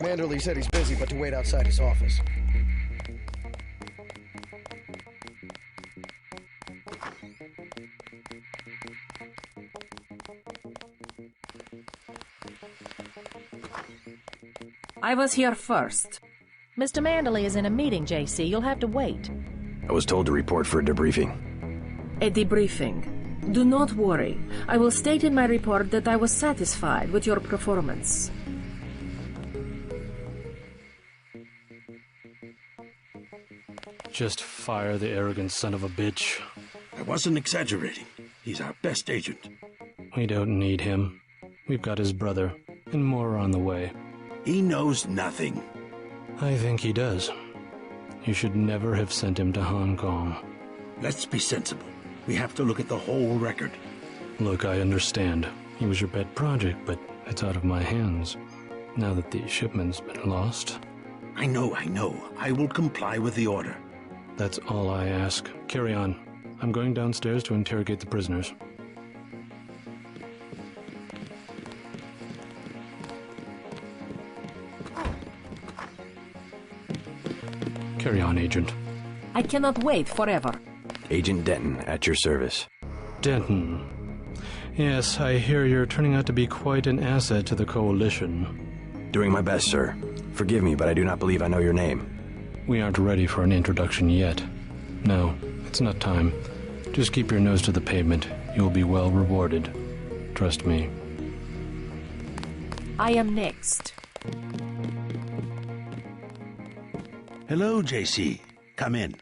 Manderley said he's busy, but to wait outside his office. I was here first. Mr. Manderley is in a meeting, JC. You'll have to wait. I was told to report for a debriefing. A debriefing. Do not worry. I will state in my report that I was satisfied with your performance. Just fire the arrogant son of a bitch. I wasn't exaggerating. He's our best agent. We don't need him. We've got his brother, and more are on the way. He knows nothing. I think he does. You should never have sent him to Hong Kong. Let's be sensible. We have to look at the whole record. Look, I understand. He was your pet project, but it's out of my hands. Now that the shipment's been lost. I know. I will comply with the order. That's all I ask. Carry on. I'm going downstairs to interrogate the prisoners. Carry on, Agent. I cannot wait forever. Agent Denton, at your service. Denton. Yes, I hear you're turning out to be quite an asset to the Coalition. Doing my best, sir. Forgive me, but I do not believe I know your name. We aren't ready for an introduction yet. No, it's not time. Just keep your nose to the pavement. You will be well rewarded. Trust me. I am next. Hello, JC. Come in.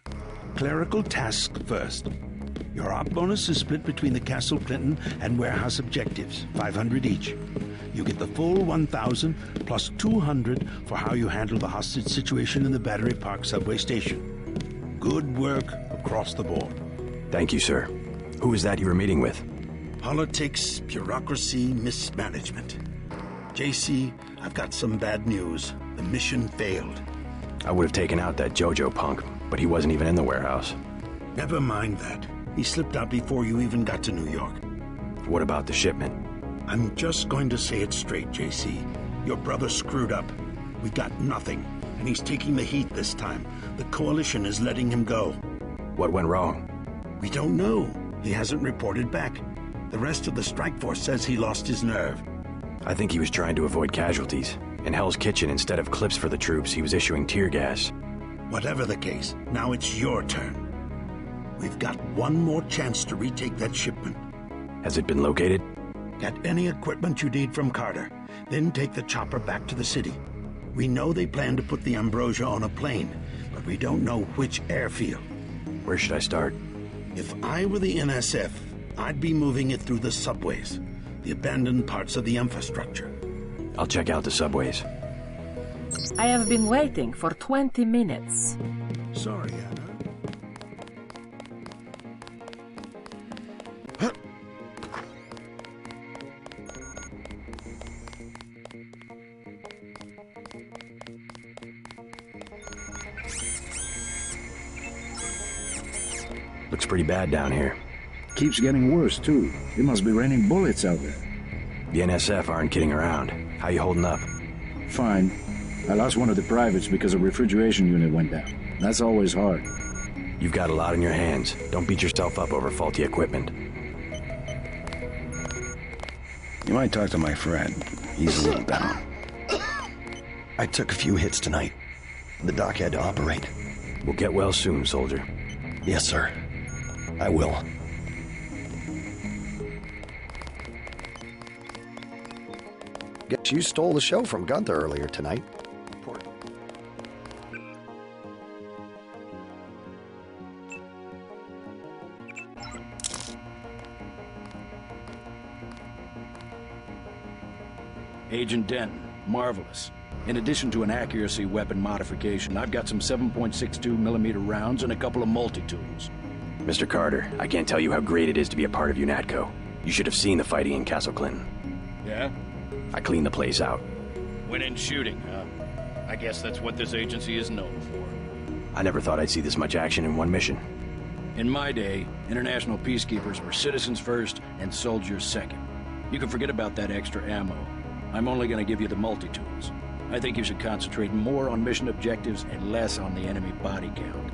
Clerical task first. Your op bonus is split between the Castle Clinton and warehouse objectives, 500 each. You get the full 1,000 plus 200 for how you handle the hostage situation in the Battery Park subway station. Good work across the board. Thank you, sir. Who is that you were meeting with? Politics, bureaucracy, mismanagement. JC, I've got some bad news. The mission failed. I would have taken out that JoJo punk, but he wasn't even in the warehouse. Never mind that. He slipped out before you even got to New York. What about the shipment? I'm just going to say it straight, JC. Your brother screwed up. We got nothing, and he's taking the heat this time. The Coalition is letting him go. What went wrong? We don't know. He hasn't reported back. The rest of the strike force says he lost his nerve. I think he was trying to avoid casualties. In Hell's Kitchen, instead of clips for the troops, he was issuing tear gas. Whatever the case, now it's your turn. We've got one more chance to retake that shipment. Has it been located? Get any equipment you need from Carter, then take the chopper back to the city. We know they plan to put the Ambrosia on a plane, but we don't know which airfield. Where should I start? If I were the NSF, I'd be moving it through the subways, the abandoned parts of the infrastructure. I'll check out the subways. I have been waiting for 20 minutes. Sorry, Anna. Looks pretty bad down here. Keeps getting worse, too. It must be raining bullets out there. The NSF aren't kidding around. How you holding up? Fine. I lost one of the privates because a refrigeration unit went down. That's always hard. You've got a lot on your hands. Don't beat yourself up over faulty equipment. You might talk to my friend. He's a little down. I took a few hits tonight. The doc had to operate. We'll get well soon, soldier. Yes, sir. I will. Guess you stole the show from Gunther earlier tonight. Agent Denton, marvelous. In addition to an accuracy weapon modification, I've got some 7.62mm rounds and a couple of multi-tools. Mr. Carter, I can't tell you how great it is to be a part of UNATCO. You should have seen the fighting in Castle Clinton. Yeah? I cleaned the place out. Winning shooting, huh? I guess that's what this agency is known for. I never thought I'd see this much action in one mission. In my day, international peacekeepers were citizens first and soldiers second. You can forget about that extra ammo. I'm only going to give you the multi-tools. I think you should concentrate more on mission objectives and less on the enemy body count.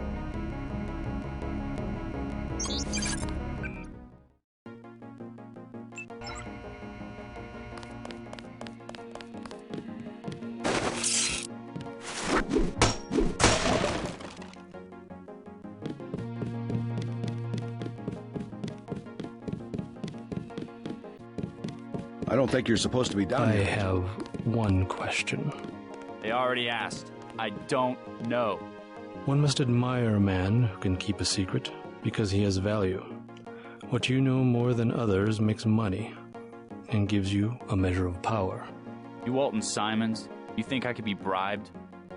I don't think you're supposed to be down I here. have one question. They already asked. I don't know. One must admire a man who can keep a secret because he has value. What you know more than others makes money and gives you a measure of power. You Walton Simons? You think I could be bribed?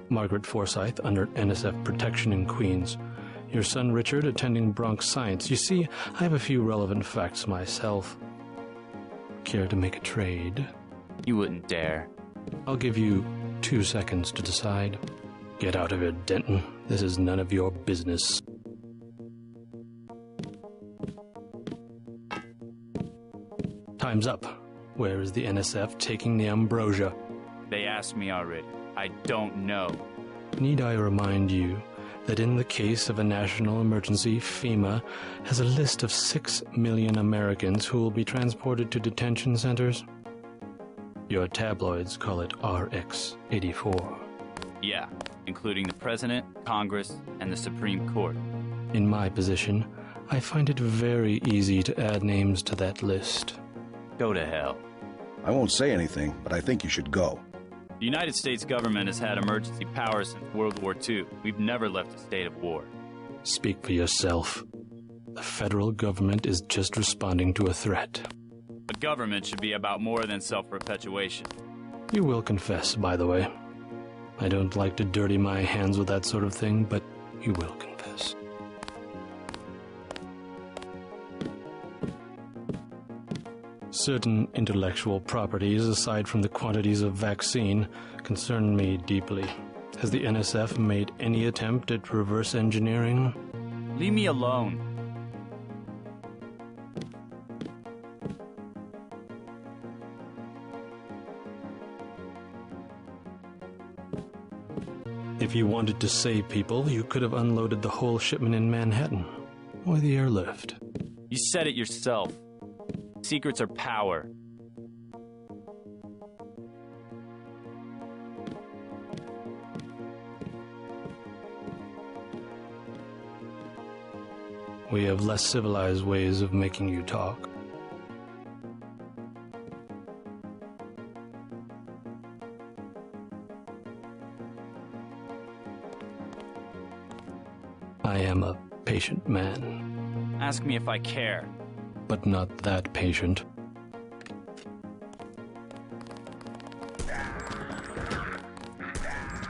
Margaret Forsyth under NSF protection in Queens. Your son Richard attending Bronx Science. You see, I have a few relevant facts myself. Care to make a trade? You wouldn't dare. I'll give you 2 seconds to decide. Get out of here, Denton. This is none of your business. Time's up. Where is the NSF taking the ambrosia? They asked me already. I don't know. Need I remind you that in the case of a national emergency, FEMA has a list of 6 million Americans who will be transported to detention centers? Your tabloids call it RX-84. Yeah, including the President, Congress, and the Supreme Court. In my position, I find it very easy to add names to that list. Go to hell. I won't say anything, but I think you should go. The United States government has had emergency powers since World War II. We've never left a state of war. Speak for yourself. The federal government is just responding to a threat. A government should be about more than self-perpetuation. You will confess, by the way. I don't like to dirty my hands with that sort of thing, but you will confess. Certain intellectual properties, aside from the quantities of vaccine, concern me deeply. Has the NSF made any attempt at reverse engineering? Leave me alone. If you wanted to save people, you could have unloaded the whole shipment in Manhattan, or the airlift. You said it yourself. Secrets are power. We have less civilized ways of making you talk. I am a patient man. Ask me if I care. But not that patient.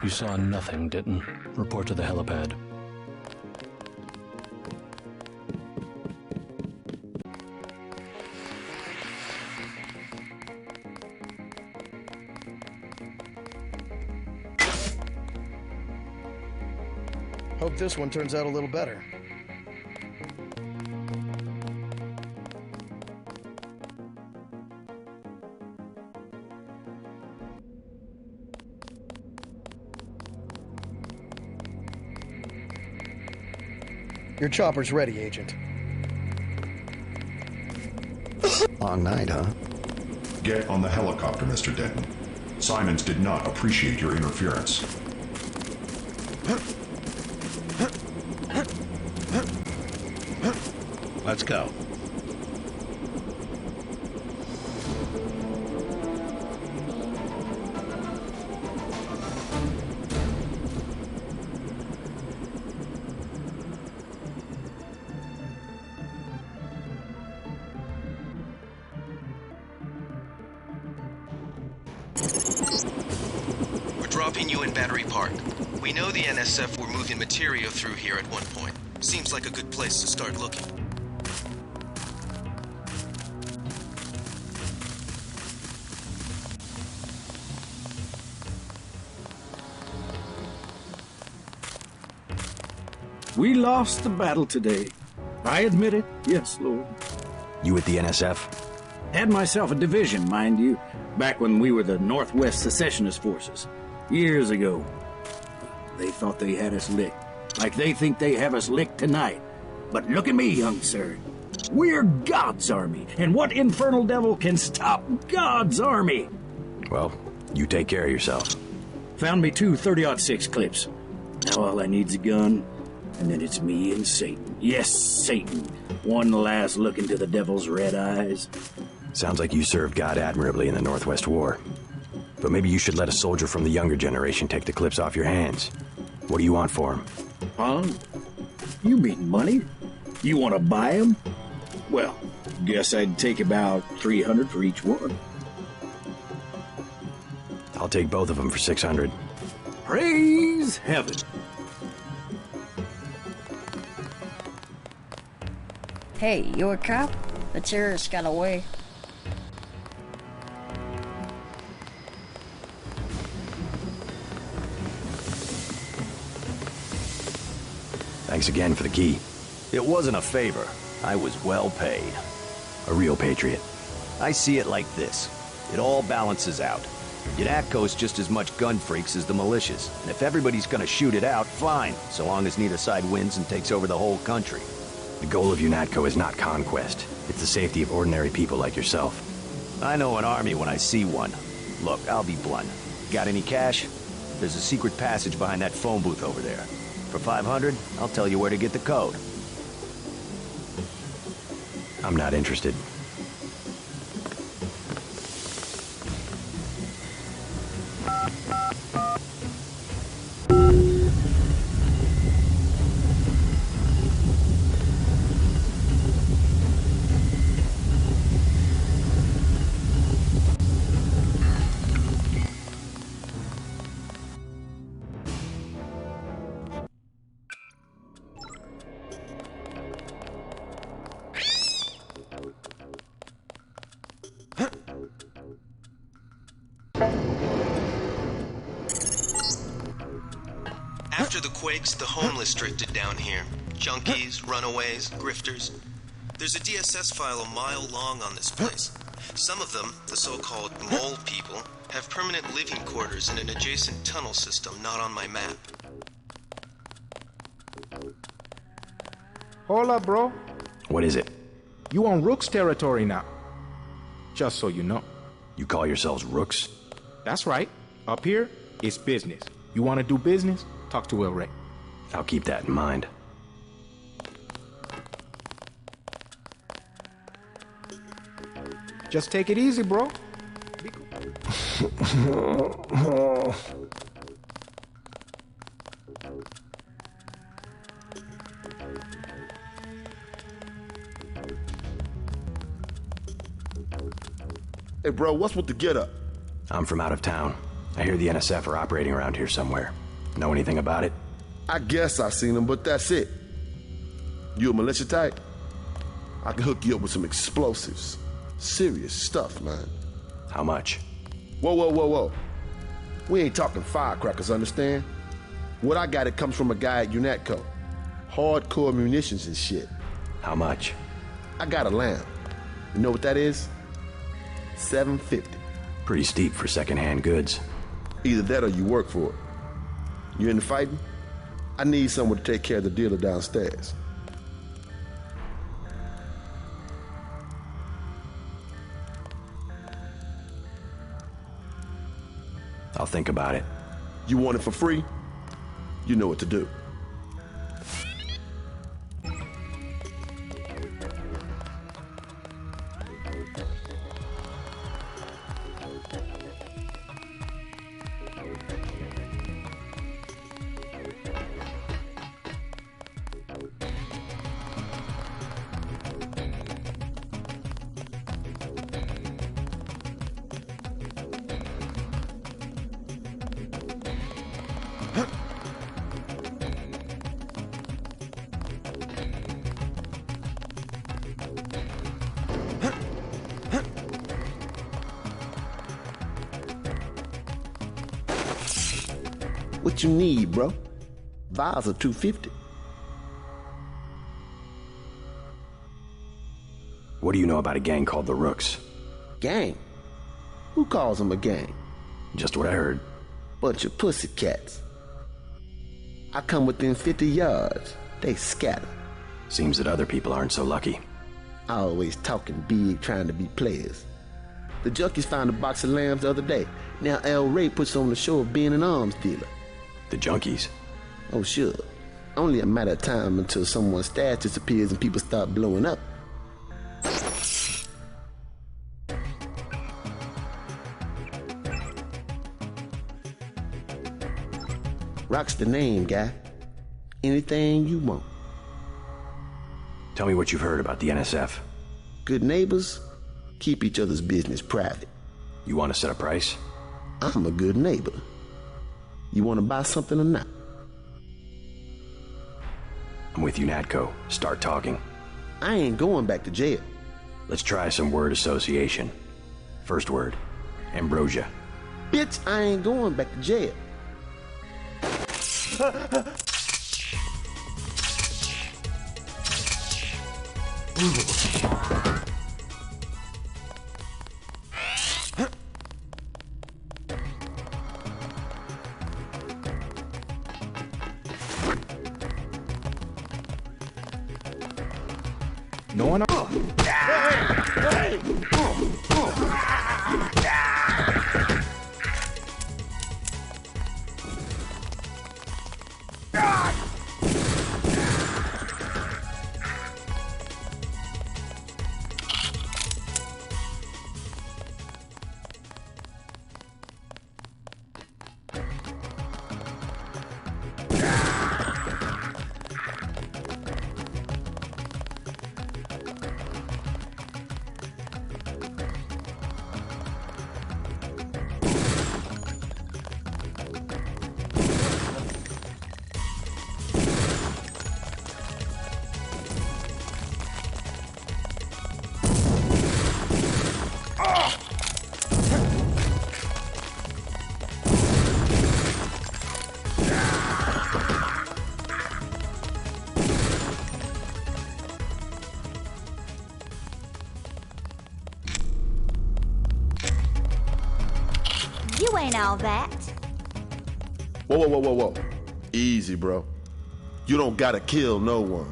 You saw nothing, Denton. Report to the helipad. Hope this one turns out a little better. Your chopper's ready, Agent. Long night, huh? Get on the helicopter, Mr. Denton. Simons did not appreciate your interference. Let's go. We're dropping you in Battery Park. We know the NSF were moving material through here at one point. Seems like a good place to start looking. We lost the battle today. I admit it. Yes, Lord. You with the NSF? Had myself a division, mind you, back when we were the Northwest Secessionist Forces. Years ago. They thought they had us licked. Like they think they have us licked tonight. But look at me, young sir. We're God's army, and what infernal devil can stop God's army? Well, you take care of yourself. Found me 2 30-06 clips. Now all I need's a gun, and then it's me and Satan. Yes, Satan. One last look into the devil's red eyes. Sounds like you served God admirably in the Northwest War. But maybe you should let a soldier from the younger generation take the clips off your hands. What do you want for him? Huh? You mean money? You want to buy them? Well, guess I'd take about 300 for each one. I'll take both of them for 600. Praise heaven. Hey, you a cop? The terrorist got away. Thanks again for the key. It wasn't a favor. I was well paid. A real patriot. I see it like this. It all balances out. UNATCO's just as much gun freaks as the militias, and if everybody's gonna shoot it out, fine, so long as neither side wins and takes over the whole country. The goal of UNATCO is not conquest. It's the safety of ordinary people like yourself. I know an army when I see one. Look, I'll be blunt. Got any cash? There's a secret passage behind that phone booth over there. For 500, I'll tell you where to get the code. I'm not interested. After the quakes, the homeless drifted down here. Junkies, runaways, grifters. There's a DSS file a mile long on this place. Some of them, the so-called mole people, have permanent living quarters in an adjacent tunnel system not on my map. Hold up, bro. What is it? You on Rook's territory now. Just so you know. You call yourselves Rooks? That's right. Up here, it's business. You want to do business? Talk to El Rey. I'll keep that in mind. Just take it easy, bro. Hey, bro, what's with the get-up? I'm from out of town. I hear the NSF are operating around here somewhere. Know anything about it? I guess I seen them, but that's it. You a militia type? I can hook you up with some explosives. Serious stuff, man. How much? Whoa, whoa, whoa, whoa. We ain't talking firecrackers, understand? What I got, it comes from a guy at UNATCO. Hardcore munitions and shit. How much? I got a lamb. You know what that is? $750. Pretty steep for secondhand goods. Either that or you work for it. You into fighting? I need someone to take care of the dealer downstairs. I'll think about it. You want it for free? You know what to do. What you need, bro? Vials are $250. What do you know about a gang called the Rooks? Gang? Who calls them a gang? Just what I heard. Bunch of pussycats. I come within 50 yards. They scatter. Seems that other people aren't so lucky. Always talking big, trying to be players. The junkies found a box of lambs the other day. Now El Rey puts on the show of being an arms dealer. The junkies? Oh, sure. Only a matter of time until someone's stash disappears and people start blowing up. Rock's the name, guy. Anything you want. Tell me what you've heard about the NSF. Good neighbors keep each other's business private. You want to set a price? I'm a good neighbor. You want to buy something or not? I'm with you, Natco. Start talking. I ain't going back to jail. Let's try some word association. First word, ambrosia. Bitch, I ain't going back to jail. No one. You ain't all that. Whoa. Easy, bro. You don't gotta kill no one.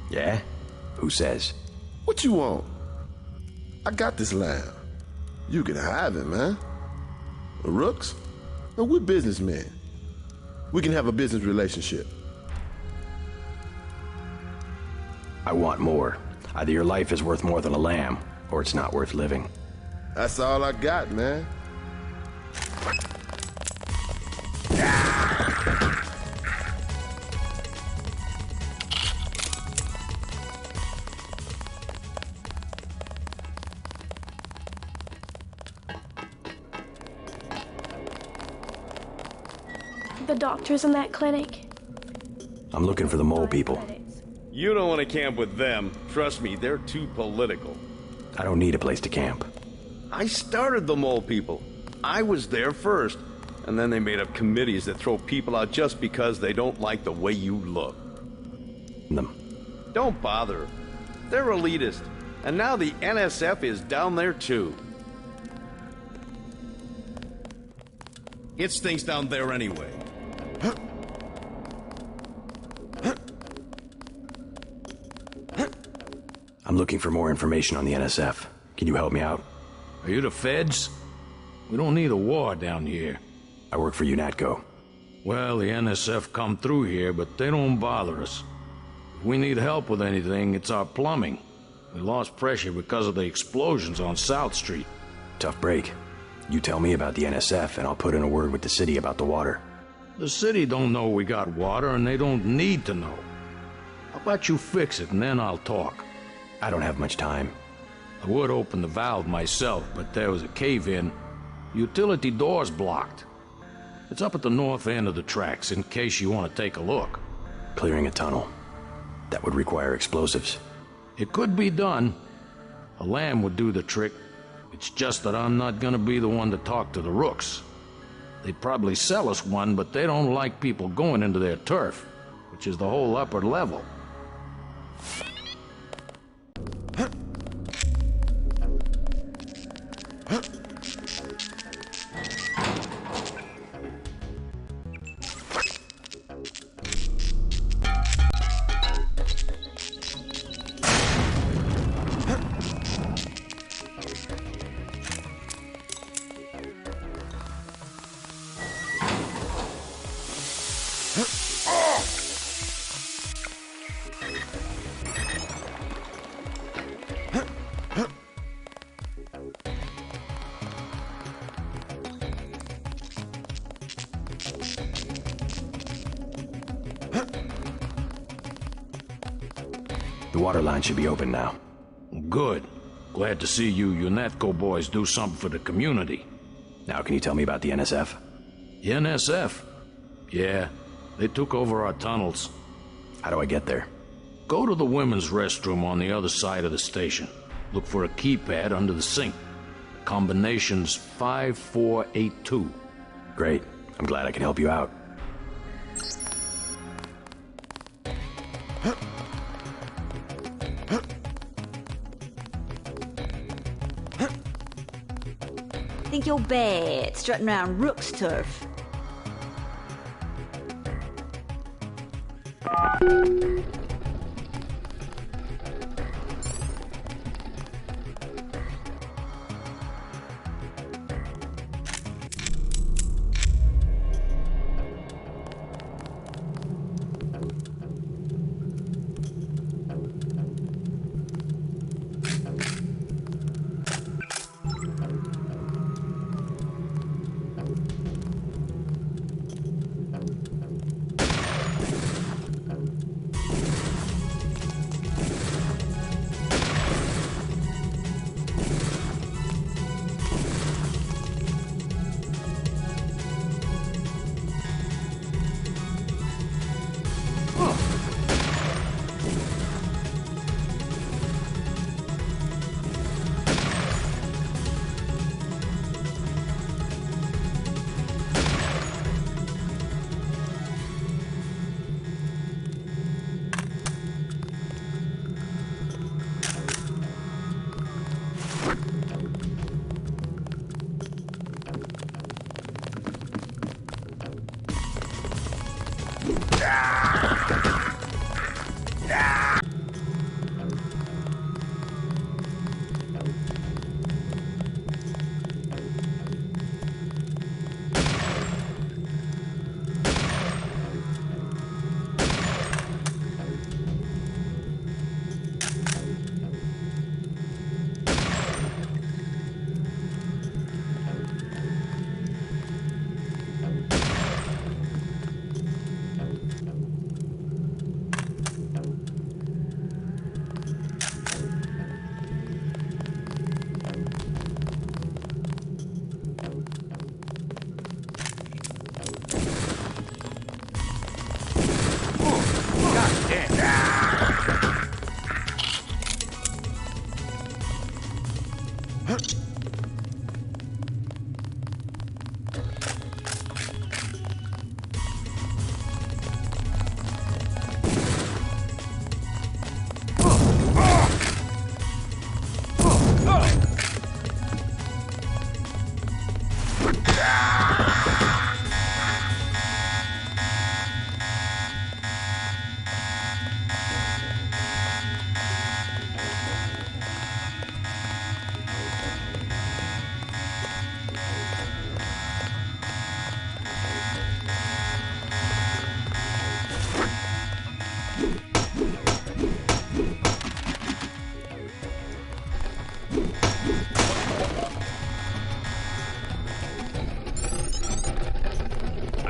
Yeah? Who says? What you want? I got this lamb. You can have it, man. The Rooks? And we're businessmen. We can have a business relationship. I want more. Either your life is worth more than a lamb, or it's not worth living. That's all I got, man. The doctors in that clinic. I'm looking for the mole people. You don't want to camp with them. Trust me, they're too political. I don't need a place to camp. I started the mole people. I was there first. And then they made up committees that throw people out just because they don't like the way you look. Them. Don't bother. They're elitist. And now the NSF is down there too. It's things down there anyway. I'm looking for more information on the NSF. Can you help me out? Are you the feds? We don't need a war down here. I work for UNATCO. Well, the NSF come through here, but they don't bother us. If we need help with anything, it's our plumbing. We lost pressure because of the explosions on South Street. Tough break. You tell me about the NSF, and I'll put in a word with the city about the water. The city don't know we got water, and they don't need to know. How about you fix it, and then I'll talk? I don't have much time. I would open the valve myself, but there was a cave-in. The utility door's blocked. It's up at the north end of the tracks, in case you want to take a look. Clearing a tunnel. That would require explosives. It could be done. A lamb would do the trick. It's just that I'm not gonna be the one to talk to the Rooks. They'd probably sell us one, but they don't like people going into their turf, which is the whole upper level. The water line should be open now. Good. Glad to see you UNETCO boys do something for the community. Now can you tell me about the NSF? The NSF? Yeah, they took over our tunnels. How do I get there? Go to the women's restroom on the other side of the station. Look for a keypad under the sink. Combination's 5482. Great. I'm glad I can help you out. Think you're bad strutting around Rook's turf.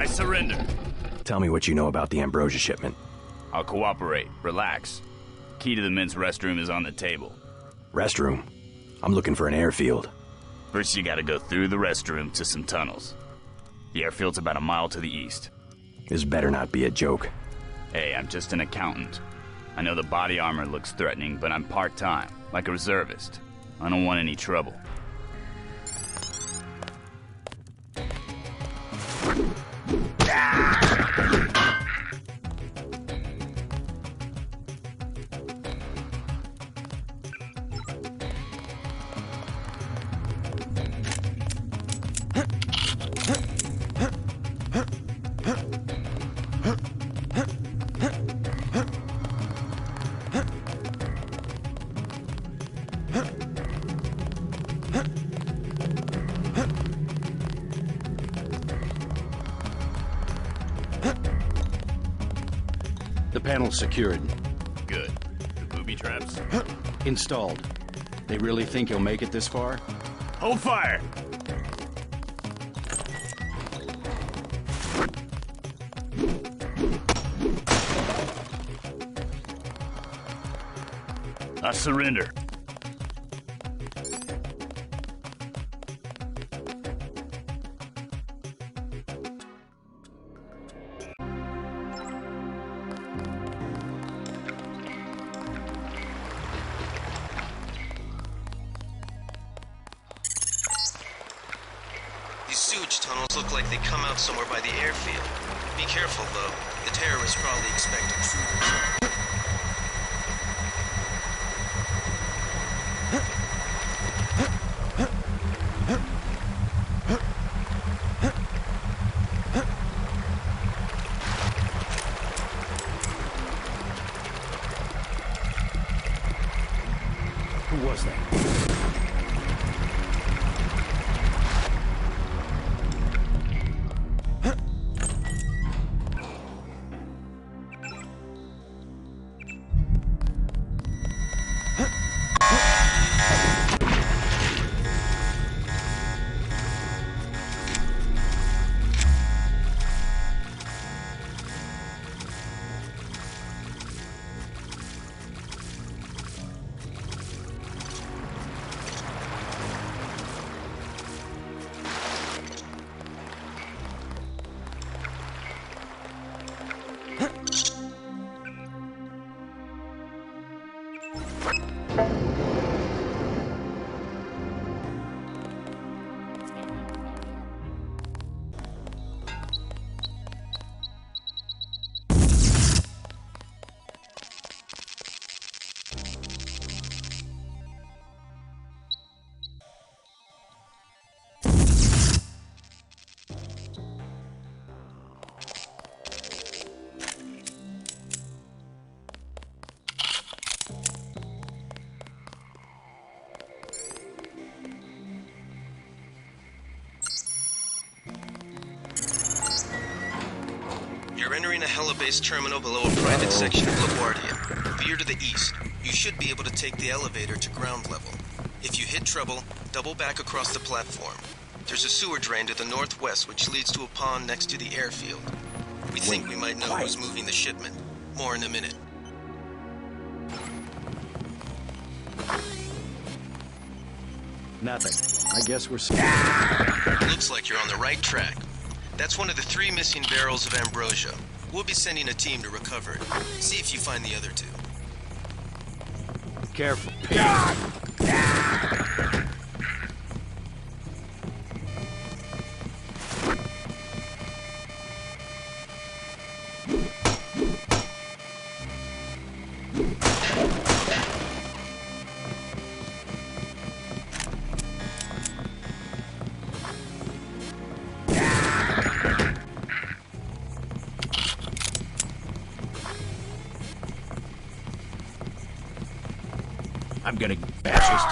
Surrender. Tell me what you know about the Ambrosia shipment. I'll cooperate. Relax. Key to the men's restroom is on the table. Restroom? I'm looking for an airfield. First you gotta go through the restroom to some tunnels. The airfield's about a mile to the east. This better not be a joke. Hey, I'm just an accountant. I know the body armor looks threatening, but I'm part-time, like a reservist. I don't want any trouble. The panel's secured. Good. The booby traps? Installed. They really think you'll make it this far? Hold fire! I surrender. These sewage tunnels look like they come out somewhere by the airfield. Be careful, though. The terrorists probably expect intruders. Who was that? You're entering a Hella-based terminal below a private section of LaGuardia. Veer to the east. You should be able to take the elevator to ground level. If you hit trouble, double back across the platform. There's a sewer drain to the northwest which leads to a pond next to the airfield. We think we might know who's moving the shipment. More in a minute. Nothing. I guess we're... Looks like you're on the right track. That's one of the 3 missing barrels of ambrosia. We'll be sending a team to recover it. See if you find the other 2. Careful. I'm gonna bash this.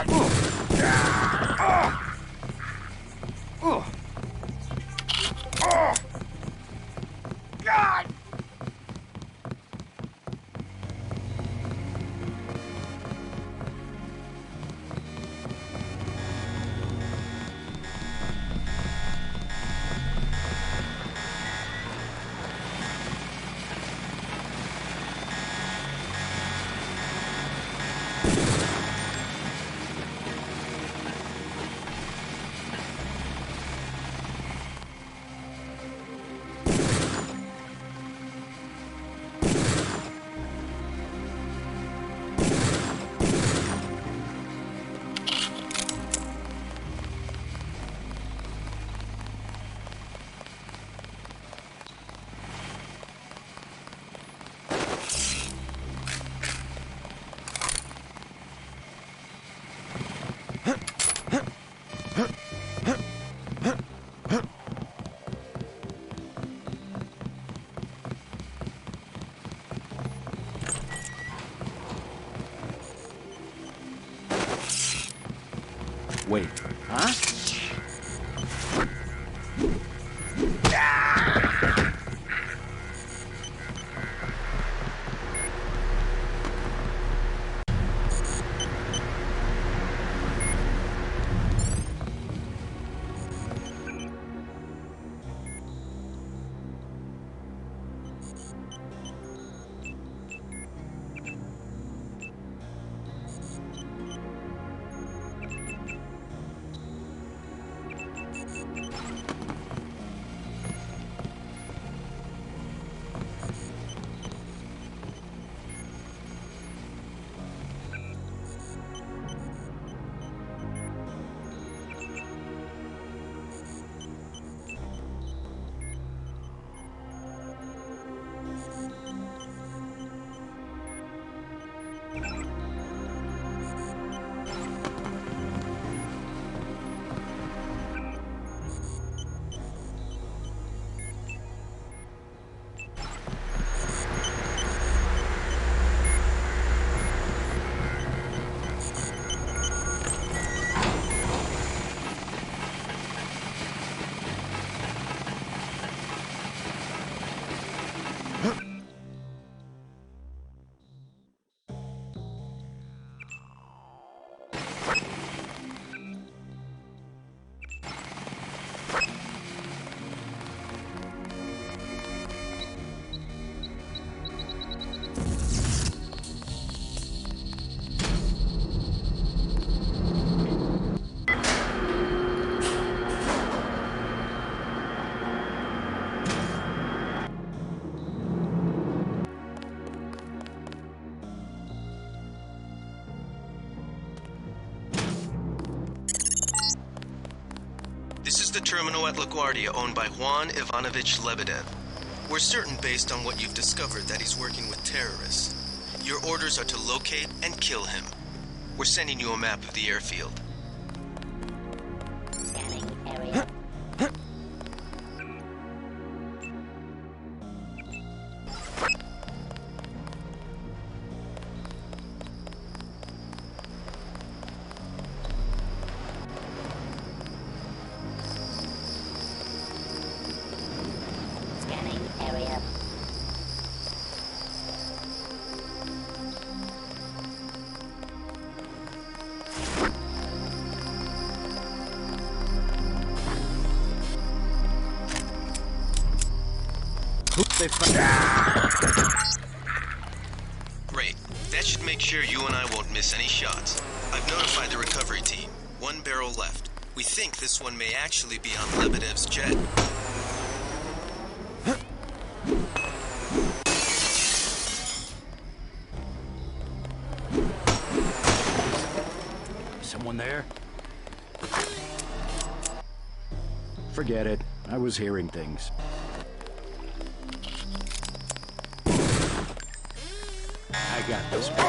God! Wait. Huh? terminal at LaGuardia owned by Juan Ivanovich Lebedev. We're certain based on what you've discovered that he's working with terrorists. Your orders are to locate and kill him. We're sending you a map of the airfield. Scanning area. Scanning area. Great. That should make sure you and I won't miss any shots. I've notified the recovery team. 1 barrel left. We think this one may actually be on Lebedev's jet. Someone there? Forget it. I was hearing things. I got this one.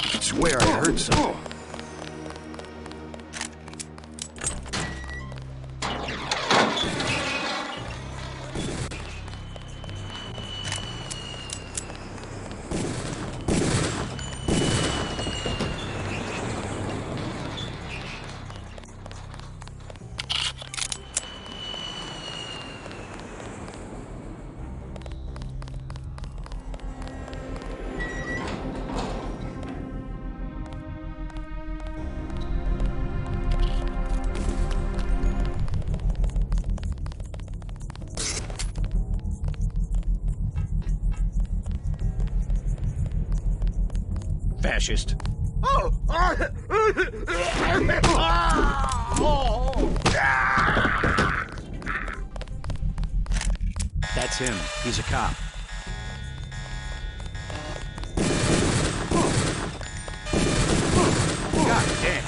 I swear I heard something. Fascist. That's him. He's a cop. God damn.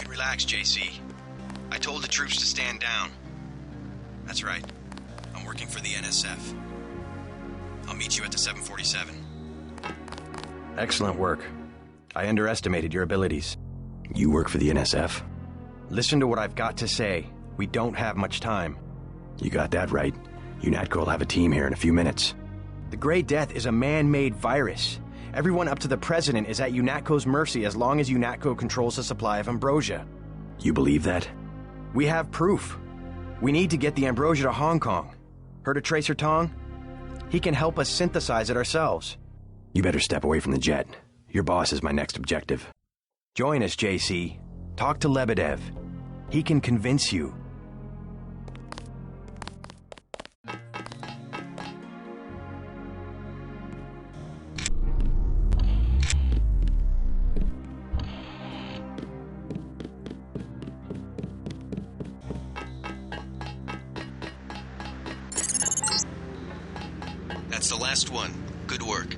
Relax, JC. I told the troops to stand down. That's right. I'm working for the NSF. I'll meet you at the 747. Excellent work. I underestimated your abilities. You work for the NSF? Listen to what I've got to say. We don't have much time. You got that right. UNATCO will have a team here in a few minutes. The Grey Death is a man-made virus. Everyone up to the President is at UNATCO's mercy as long as UNATCO controls the supply of ambrosia. You believe that? We have proof. We need to get the ambrosia to Hong Kong. Heard of Tracer Tong? He can help us synthesize it ourselves. You better step away from the jet. Your boss is my next objective. Join us, JC. Talk to Lebedev. He can convince you. That's the last one. Good work.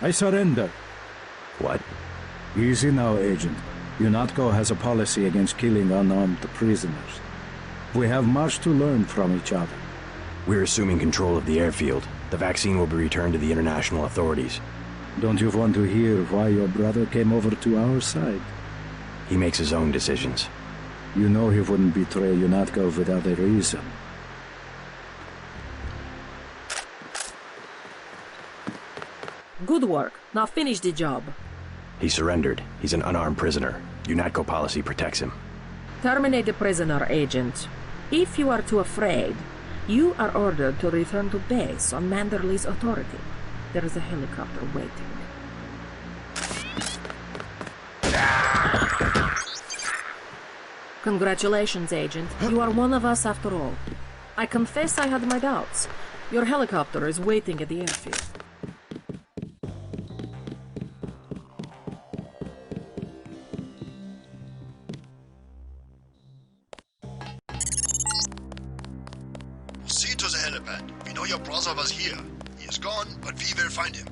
I surrender. What? Easy now, Agent. UNATCO has a policy against killing unarmed prisoners. We have much to learn from each other. We're assuming control of the airfield. The vaccine will be returned to the international authorities. Don't you want to hear why your brother came over to our side? He makes his own decisions. You know he wouldn't betray UNATCO without a reason. Good work. Now finish the job. He surrendered. He's an unarmed prisoner. UNATCO policy protects him. Terminate the prisoner, Agent. If you are too afraid, you are ordered to return to base on Manderley's authority. There is a helicopter waiting. Congratulations, Agent. You are one of us after all. I confess I had my doubts. Your helicopter is waiting at the airfield. See to the helipad. We know your brother was here. He is gone, but we will find him.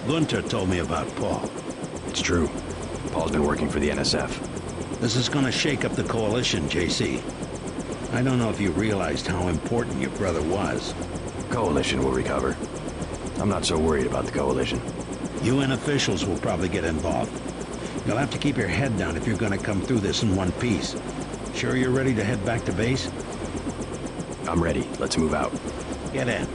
Gunter told me about Paul. It's true. Paul's been working for the NSF. This is gonna shake up the coalition, JC. I don't know if you realized how important your brother was. Coalition will recover. I'm not so worried about the coalition. UN officials will probably get involved. You'll have to keep your head down if you're gonna come through this in one piece. Sure you're ready to head back to base? I'm ready. Let's move out. Get in.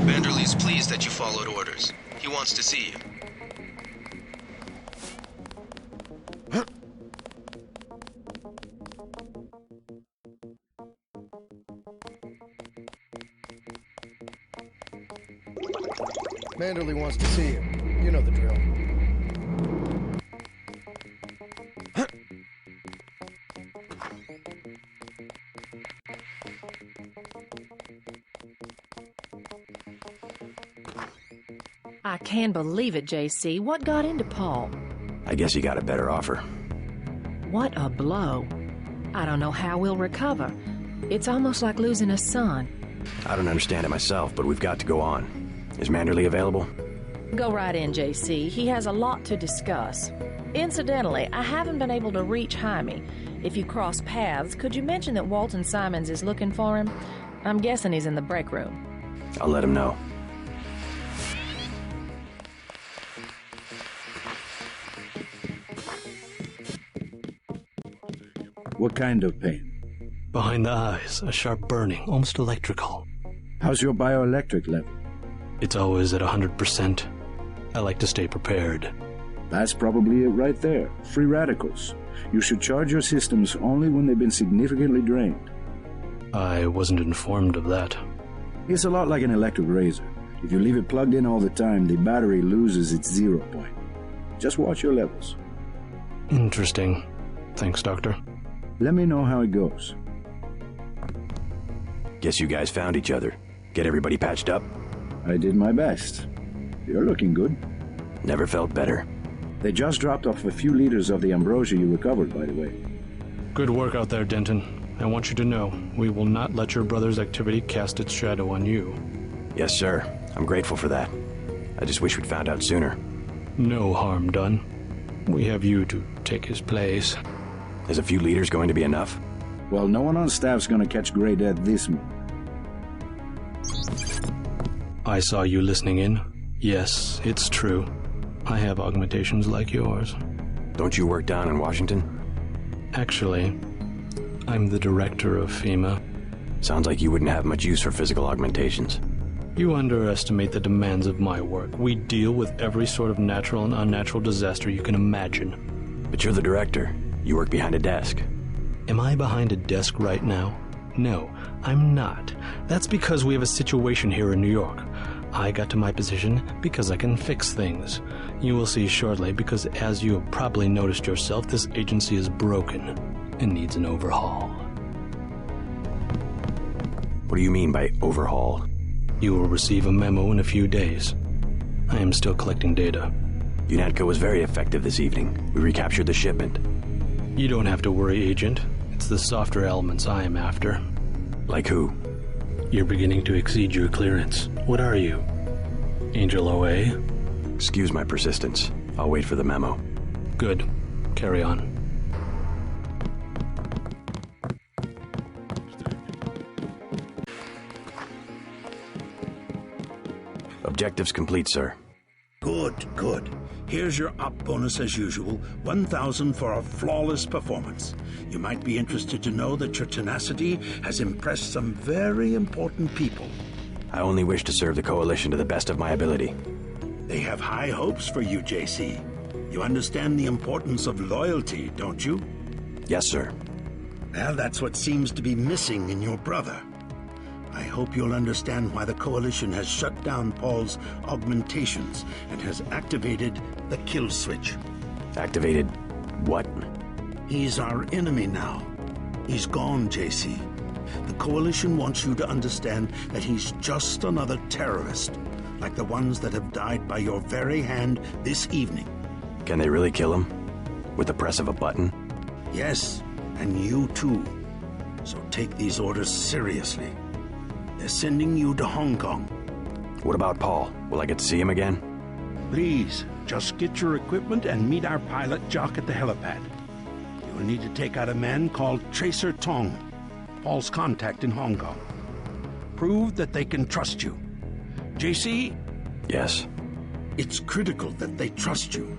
Vanderlee's pleased that you followed orders. He wants to see you. Manderley wants to see you. You know the drill. I can't believe it, JC. What got into Paul? I guess he got a better offer. What a blow. I don't know how we'll recover. It's almost like losing a son. I don't understand it myself, but we've got to go on. Is Manderley available? Go right in, JC. He has a lot to discuss. Incidentally, I haven't been able to reach Jaime. If you cross paths, could you mention that Walton Simons is looking for him? I'm guessing he's in the break room. I'll let him know. What kind of pain? Behind the eyes, a sharp burning, almost electrical. How's your bioelectric level? It's always at 100%. I like to stay prepared. That's probably it right there. Free radicals. You should charge your systems only when they've been significantly drained. I wasn't informed of that. It's a lot like an electric razor. If you leave it plugged in all the time, the battery loses its 0 point. Just watch your levels. Interesting. Thanks, Doctor. Let me know how it goes. Guess you guys found each other. Get everybody patched up? I did my best. You're looking good. Never felt better. They just dropped off a few liters of the ambrosia you recovered, by the way. Good work out there, Denton. I want you to know, we will not let your brother's activity cast its shadow on you. Yes, sir. I'm grateful for that. I just wish we'd found out sooner. No harm done. We have you to take his place. Is a few liters going to be enough? Well, no one on staff's gonna catch Grey Death this month. I saw you listening in. Yes, it's true. I have augmentations like yours. Don't you work down in Washington? Actually, I'm the director of FEMA. Sounds like you wouldn't have much use for physical augmentations. You underestimate the demands of my work. We deal with every sort of natural and unnatural disaster you can imagine. But you're the director. You work behind a desk. Am I behind a desk right now? No, I'm not. That's because we have a situation here in New York. I got to my position because I can fix things. You will see shortly, because as you have probably noticed yourself, this agency is broken and needs an overhaul. What do you mean by overhaul? You will receive a memo in a few days. I am still collecting data. UNATCO was very effective this evening. We recaptured the shipment. You don't have to worry, Agent. It's the softer elements I am after. Like who? You're beginning to exceed your clearance. What are you? Angel OA? Excuse my persistence. I'll wait for the memo. Good. Carry on. Objectives complete, sir. Good, good. Here's your op bonus as usual, 1,000 for a flawless performance. You might be interested to know that your tenacity has impressed some very important people. I only wish to serve the Coalition to the best of my ability. They have high hopes for you, JC. You understand the importance of loyalty, don't you? Yes, sir. Well, that's what seems to be missing in your brother. I hope you'll understand why the Coalition has shut down Paul's augmentations and has activated the kill switch. Activated what? He's our enemy now. He's gone, JC. The Coalition wants you to understand that he's just another terrorist, like the ones that have died by your very hand this evening. Can they really kill him? With the press of a button? Yes, and you too. So take these orders seriously. They're sending you to Hong Kong. What about Paul? Will I get to see him again? Please, just get your equipment and meet our pilot, Jock, at the helipad. You will need to take out a man called Tracer Tong, Paul's contact in Hong Kong. Prove that they can trust you. JC? Yes. It's critical that they trust you.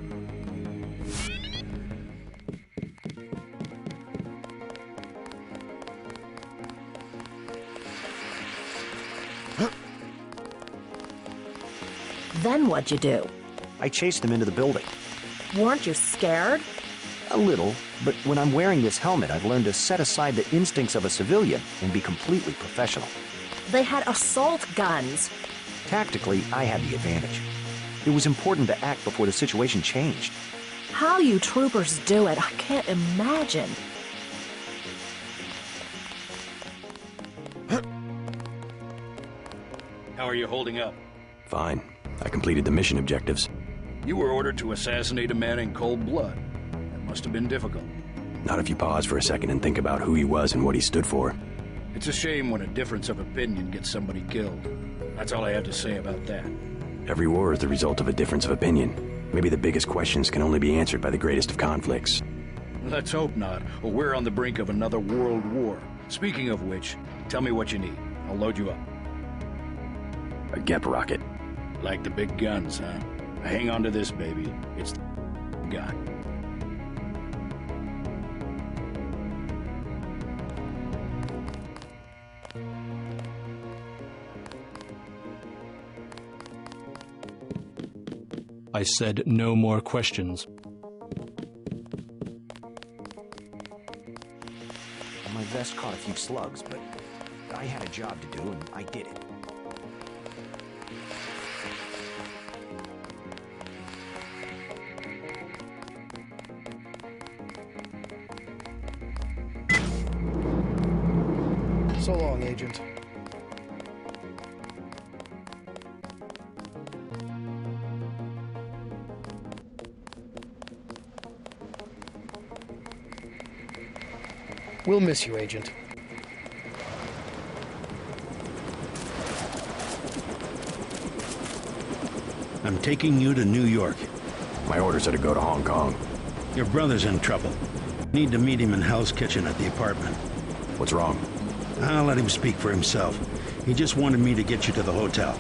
Then what'd you do? I chased them into the building. Weren't you scared? A little, but when I'm wearing this helmet, I've learned to set aside the instincts of a civilian and be completely professional. They had assault guns. Tactically, I had the advantage. It was important to act before the situation changed. How you troopers do it, I can't imagine. How are you holding up? Fine. I completed the mission objectives. You were ordered to assassinate a man in cold blood. That must have been difficult. Not if you pause for a second and think about who he was and what he stood for. It's a shame when a difference of opinion gets somebody killed. That's all I had to say about that. Every war is the result of a difference of opinion. Maybe the biggest questions can only be answered by the greatest of conflicts. Let's hope not, or we're on the brink of another world war. Speaking of which, tell me what you need. I'll load you up. A Gep rocket. Like the big guns, huh? Hang on to this, baby. It's the guy. I said no more questions. My vest caught a few slugs, but I had a job to do, and I did it. So long, Agent. We'll miss you, Agent. I'm taking you to New York. My orders are to go to Hong Kong. Your brother's in trouble. Need to meet him in Hell's Kitchen at the apartment. What's wrong? I'll let him speak for himself. He just wanted me to get you to the hotel.